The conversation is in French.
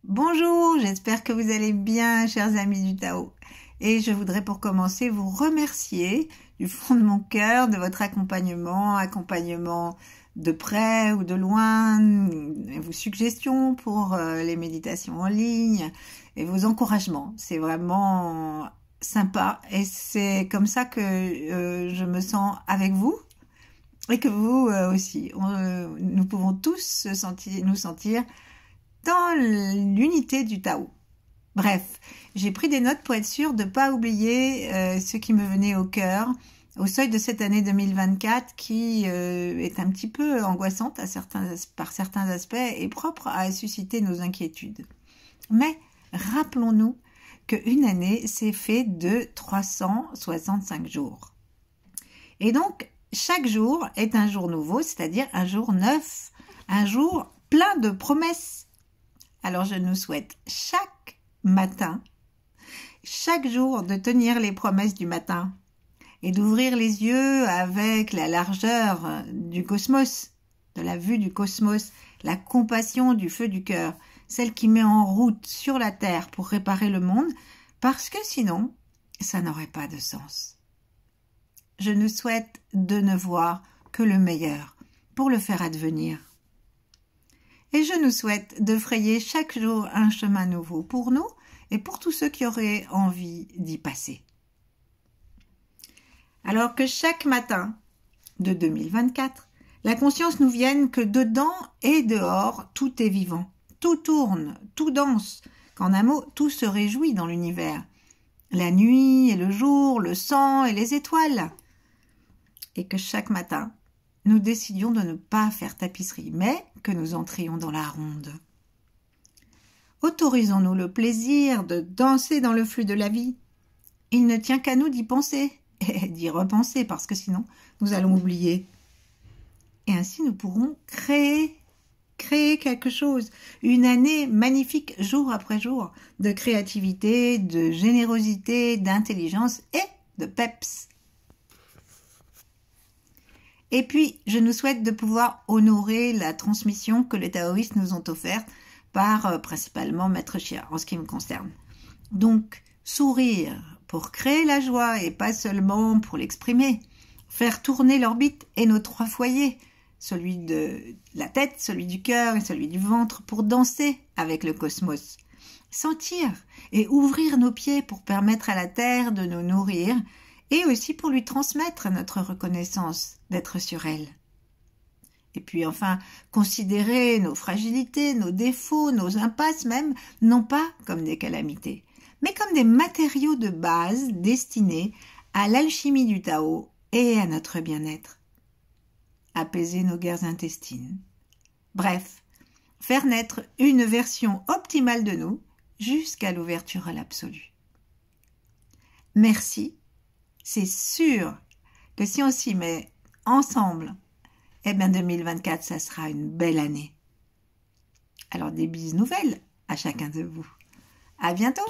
Bonjour, j'espère que vous allez bien, chers amis du Tao. Et je voudrais pour commencer vous remercier du fond de mon cœur de votre accompagnement de près ou de loin, vos suggestions pour les méditations en ligne et vos encouragements. C'est vraiment sympa et c'est comme ça que je me sens avec vous et que vous aussi. Nous pouvons tous nous sentir dans l'unité du Tao. Bref, j'ai pris des notes pour être sûre de ne pas oublier ce qui me venait au cœur au seuil de cette année 2024 qui est un petit peu angoissante par certains aspects et propre à susciter nos inquiétudes. Mais rappelons-nous qu'une année, c'est fait de 365 jours. Et donc, chaque jour est un jour nouveau, c'est-à-dire un jour neuf, un jour plein de promesses. Alors je nous souhaite chaque matin, chaque jour de tenir les promesses du matin et d'ouvrir les yeux avec la largeur du cosmos, de la vue du cosmos, la compassion du feu du cœur, celle qui met en route sur la terre pour réparer le monde, parce que sinon, ça n'aurait pas de sens. Je nous souhaite de ne voir que le meilleur pour le faire advenir. Et je nous souhaite de frayer chaque jour un chemin nouveau pour nous et pour tous ceux qui auraient envie d'y passer. Alors que chaque matin de 2024, la conscience nous vienne que dedans et dehors, tout est vivant, tout tourne, tout danse, qu'en un mot, tout se réjouit dans l'univers. La nuit et le jour, le sang et les étoiles. Et que chaque matin, nous décidions de ne pas faire tapisserie, mais que nous entrions dans la ronde. Autorisons-nous le plaisir de danser dans le flux de la vie. Il ne tient qu'à nous d'y penser et d'y repenser, parce que sinon, nous allons oublier. Et ainsi, nous pourrons créer quelque chose. Une année magnifique, jour après jour, de créativité, de générosité, d'intelligence et de peps. Et puis, je nous souhaite de pouvoir honorer la transmission que les taoïstes nous ont offerte par principalement Maître Chia, en ce qui me concerne. Donc, sourire pour créer la joie et pas seulement pour l'exprimer. Faire tourner l'orbite et nos trois foyers, celui de la tête, celui du cœur et celui du ventre, pour danser avec le cosmos. Sentir et ouvrir nos pieds pour permettre à la terre de nous nourrir, et aussi pour lui transmettre notre reconnaissance d'être sur elle. Et puis enfin, considérer nos fragilités, nos défauts, nos impasses même, non pas comme des calamités, mais comme des matériaux de base destinés à l'alchimie du Tao et à notre bien-être. Apaiser nos guerres intestines. Bref, faire naître une version optimale de nous jusqu'à l'ouverture à l'absolu. Merci. C'est sûr que si on s'y met ensemble, eh bien 2024, ça sera une belle année. Alors des bises nouvelles à chacun de vous. À bientôt!